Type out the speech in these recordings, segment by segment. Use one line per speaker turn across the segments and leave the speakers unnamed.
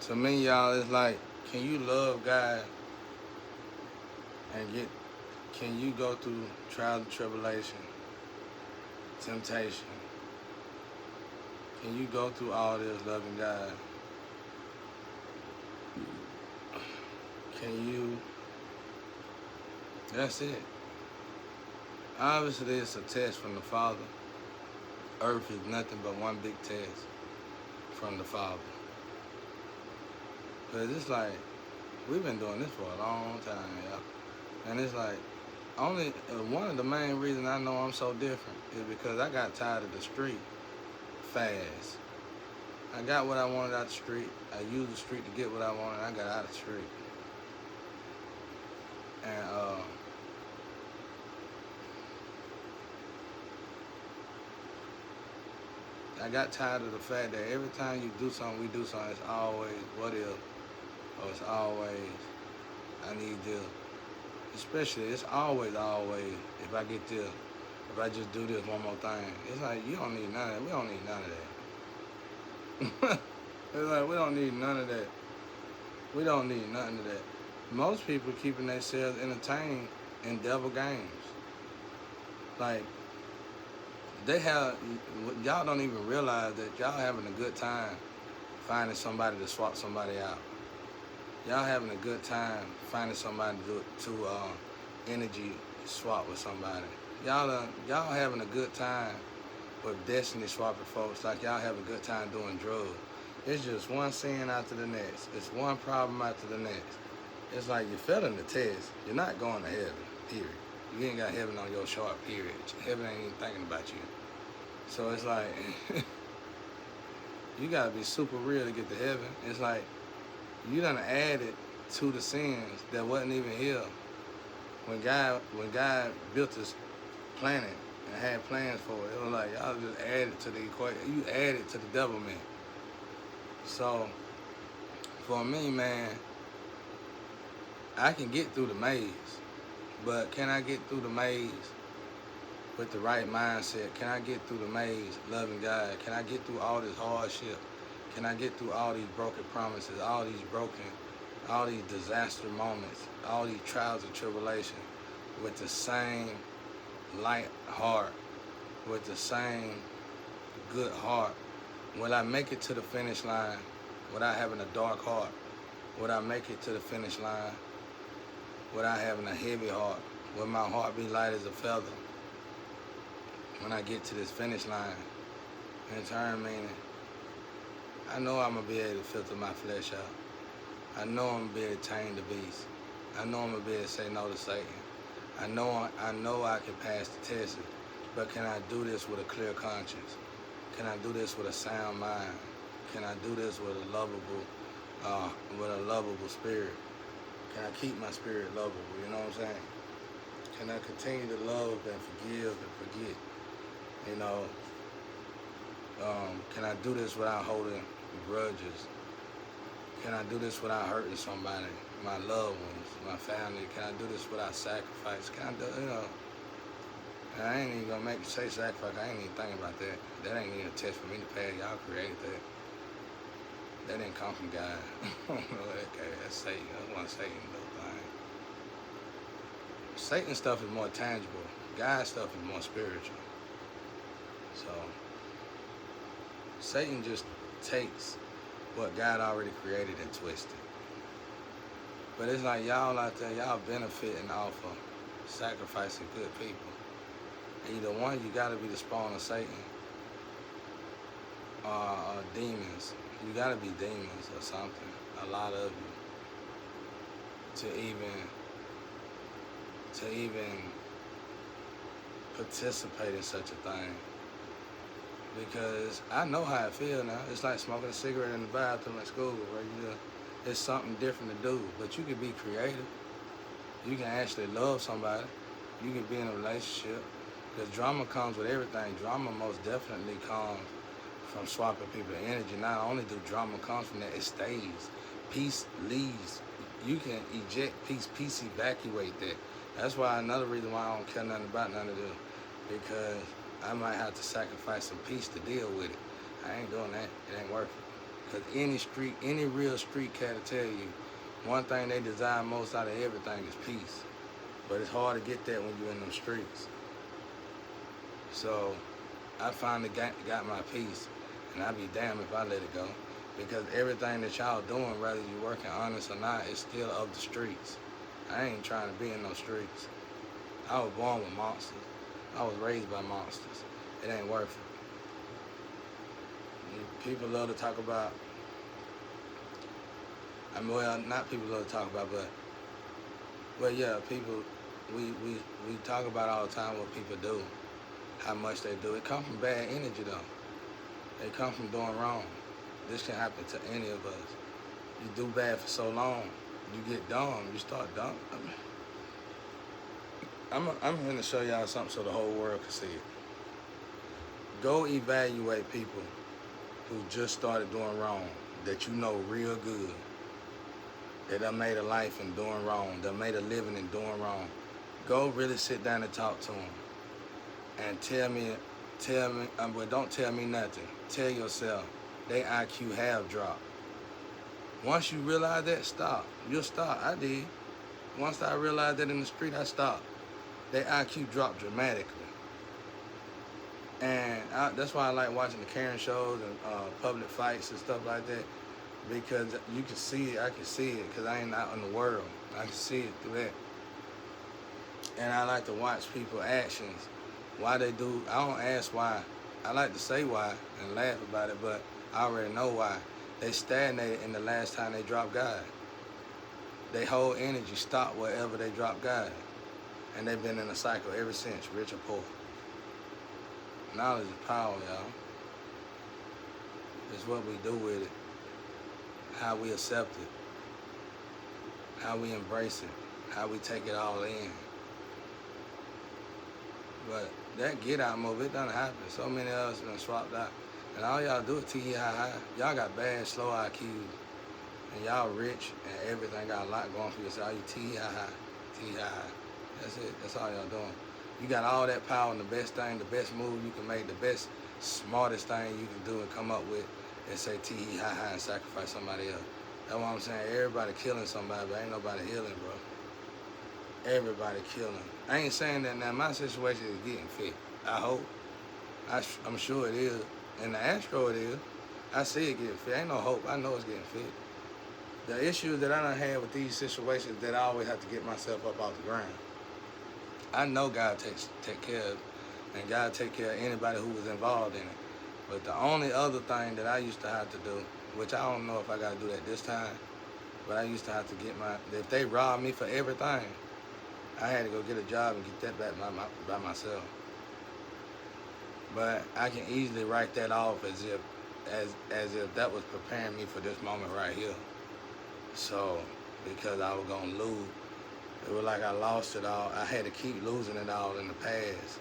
To me, y'all, it's like, can you love God and can you go through trials and tribulation, temptation? Can you go through all this loving God? Can you, that's it. Obviously, it's a test from the Father. Earth is nothing but one big test from the Father. But it's like, we've been doing this for a long time, y'all. And it's like, only one of the main reasons I know I'm so different is because I got tired of the street fast. I got what I wanted out the street. I used the street to get what I wanted. I got out of the street. And I got tired of the fact that every time you do something, we do something, it's always, what if? Or it's always, I need this. Especially, it's always, if I get this, if I just do this one more thing. It's like, you don't need none of that. We don't need none of that. It's like, we don't need none of that. We don't need nothing of that. Most people keeping themselves entertained in devil games. Like, y'all don't even realize that y'all having a good time finding somebody to swap somebody out. Y'all having a good time finding somebody to energy swap with somebody. Y'all having a good time with destiny swapping folks like y'all have a good time doing drugs. It's just one sin after the next. It's one problem after the next. It's like you're failing the test. You're not going to heaven, period. You ain't got heaven on your chart, period. Heaven ain't even thinking about you. So it's like, you gotta be super real to get to heaven. It's like, you done added to the sins that wasn't even here. When God built this planet and had plans for it, it was like, y'all just added to the equation. You added to the devilment. So, for me, man, I can get through the maze, but can I get through the maze with the right mindset? Can I get through the maze loving God? Can I get through all this hardship? Can I get through all these broken promises, all these disaster moments, all these trials and tribulations with the same light heart, with the same good heart? Will I make it to the finish line without having a dark heart? Will I make it to the finish line without having a heavy heart? Will my heart be light as a feather when I get to this finish line? In turn, meaning, I know I'm going to be able to filter my flesh out. I know I'm going to be able to tame the beast. I know I'm going to be able to say no to Satan. I know I can pass the test, but can I do this with a clear conscience? Can I do this with a sound mind? Can I do this with a lovable spirit? Can I keep my spirit lovable? You know what I'm saying? Can I continue to love and forgive and forget? You know, can I do this without holding grudges? Can I do this without hurting somebody, my loved ones, my family? Can I do this without sacrifice? Can I do, you know? And I ain't even gonna make you say sacrifice. I ain't even thinking about that. That ain't even a test for me to pass. Y'all created that. That didn't come from God. Okay, that's Satan. That's one Satan little thing. Satan stuff is more tangible. God's stuff is more spiritual. So Satan just takes what God already created and twists it. But it's like y'all out there, y'all benefiting off of sacrificing good people. Either one, you gotta be the spawn of Satan or demons. You gotta be demons or something, a lot of you, to even participate in such a thing. Because I know how it feels now. It's like smoking a cigarette in the bathroom at school where it's something different to do. But you can be creative. You can actually love somebody. You can be in a relationship. Because drama comes with everything. Drama most definitely comes from swapping people's energy. Not only do drama come from that, it stays. Peace leaves. You can eject peace. Peace evacuate that. That's why another reason why I don't care nothing about none of this. Because I might have to sacrifice some peace to deal with it. I ain't doing that. It ain't worth it. Because any real street cat will tell you, one thing they desire most out of everything is peace. But it's hard to get that when you're in them streets. So I finally got my peace, and I'd be damned if I let it go. Because everything that y'all doing, whether you working honest or not, is still of the streets. I ain't trying to be in no streets. I was born with monsters. I was raised by monsters. It ain't worth it. People love to talk about, well, not people love to talk about, but yeah, people, we talk about all the time what people do, how much they do. It comes from bad energy though. It comes from doing wrong. This can happen to any of us. You do bad for so long, you get dumb, you start dumb. I'm going to show y'all something so the whole world can see it. Go evaluate people who just started doing wrong, that you know real good, that done made a life in doing wrong, that made a living in doing wrong. Go really sit down and talk to them and tell me, but don't tell me nothing. Tell yourself, their IQ have dropped. Once you realize that, stop. You'll stop. I did. Once I realized that in the street, I stopped. Their IQ dropped dramatically. And that's why I like watching the Karen shows and public fights and stuff like that, because you can see it. I can see it because I ain't out in the world. I can see it through that. And I like to watch people's actions, why they do. I don't ask why. I like to say why and laugh about it, but I already know why. They stagnated in the last time they dropped God. Their whole energy stopped wherever they dropped God. And they've been in a cycle ever since, rich or poor. Knowledge is power, y'all. It's what we do with it, how we accept it, how we embrace it, how we take it all in. But that get out move, it done happen. So many of us been swapped out. And all y'all do is tee-hee-ha-ha. Y'all got bad, slow IQs. And y'all rich and everything got a lot going for yourself. You tee-hee-ha-ha, tee-hee-ha-ha. That's it. That's all y'all doing. You got all that power and the best thing, the best move you can make, the best, smartest thing you can do and come up with and say tee-hee-ha-ha and sacrifice somebody else. That's what I'm saying. Everybody killing somebody, but ain't nobody healing, bro. Everybody killing. I ain't saying that now. My situation is getting fit. I hope. I'm sure it is. In the Astro it is. I see it getting fit. Ain't no hope. I know it's getting fit. The issues that I done had with these situations that I always have to get myself up off the ground. I know God take care of it, and God take care of anybody who was involved in it. But the only other thing that I used to have to do, which I don't know if I got to do that this time, but I used to have to get if they robbed me for everything, I had to go get a job and get that back by myself. But I can easily write that off as if that was preparing me for this moment right here. So, because I was gonna lose, it was like I lost it all. I had to keep losing it all in the past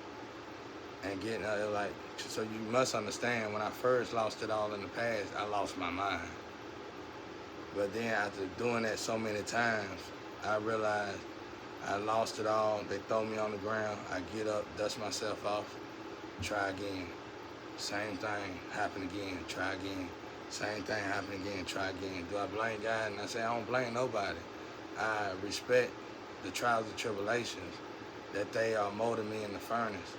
and getting like. So you must understand, when I first lost it all in the past, I lost my mind. But then after doing that so many times, I realized I lost it all. They throw me on the ground. I get up, dust myself off, try again. Same thing, happen again, try again. Same thing, happen again, try again. Do I blame God? And I say I don't blame nobody. I respect the trials and tribulations that they are molding me in the furnace,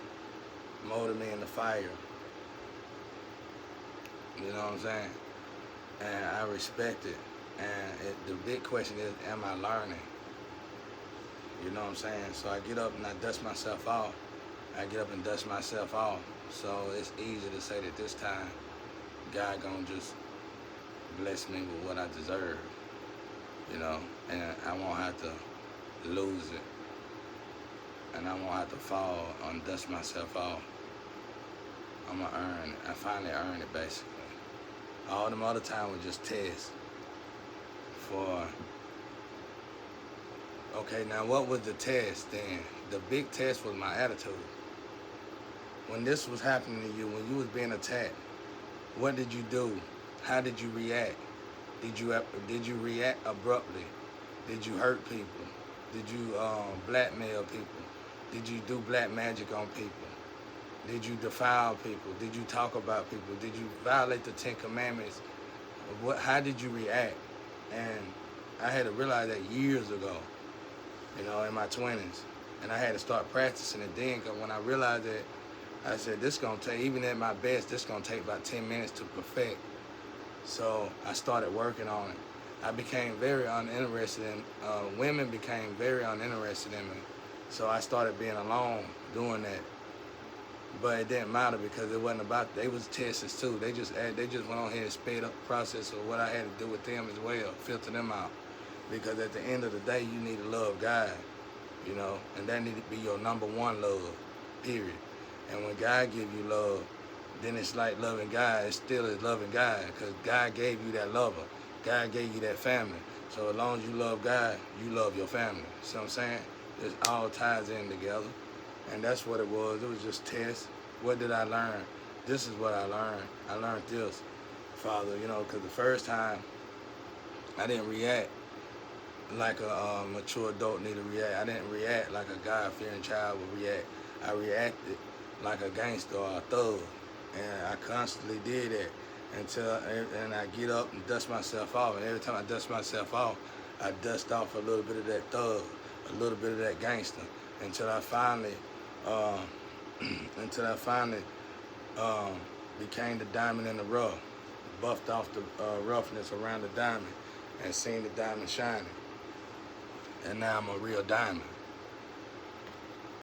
molding me in the fire. You know what I'm saying? And I respect it. And the big question is, am I learning? You know what I'm saying? So I get up and I dust myself off. I get up and dust myself off. So it's easy to say that this time, God gonna just bless me with what I deserve, you know, and I won't have to lose it, and I won't have to fall and dust myself off. I'm gonna earn it. I finally earned it, basically. All them other time was just tests for, okay, now what was the test then? The big test was my attitude. When this was happening to you, when you was being attacked, what did you do? How did you react? Did you react abruptly? Did you hurt people? Did you blackmail people? Did you do black magic on people? Did you defile people? Did you talk about people? Did you violate the 10 Commandments How did you react? And I had to realize that years ago, you know, in my 20s. And I had to start practicing it then, because when I realized that, I said, this gonna take, even at my best, this gonna take about 10 minutes to perfect. So I started working on it. I became very uninterested in, women became very uninterested in me. So I started being alone doing that. But it didn't matter because it wasn't about, they was testers too. They just went on here and sped up the process of what I had to do with them as well, filter them out. Because at the end of the day, you need to love God, you know, and that need to be your number one love, period. And when God give you love, then it's like loving God. It still is loving God, because God gave you that lover. God gave you that family. So as long as you love God, you love your family. See what I'm saying? It all ties in together. And that's what it was. It was just tests. What did I learn? This is what I learned. I learned this, Father, you know, because the first time I didn't react like a mature adult need to react. I didn't react like a God-fearing child would react. I reacted like a gangster or a thug. And I constantly did that until I get up and dust myself off. And every time I dust myself off, I dust off a little bit of that thug, a little bit of that gangster, until I finally became the diamond in the rough, buffed off the roughness around the diamond and seen the diamond shining. And now I'm a real diamond.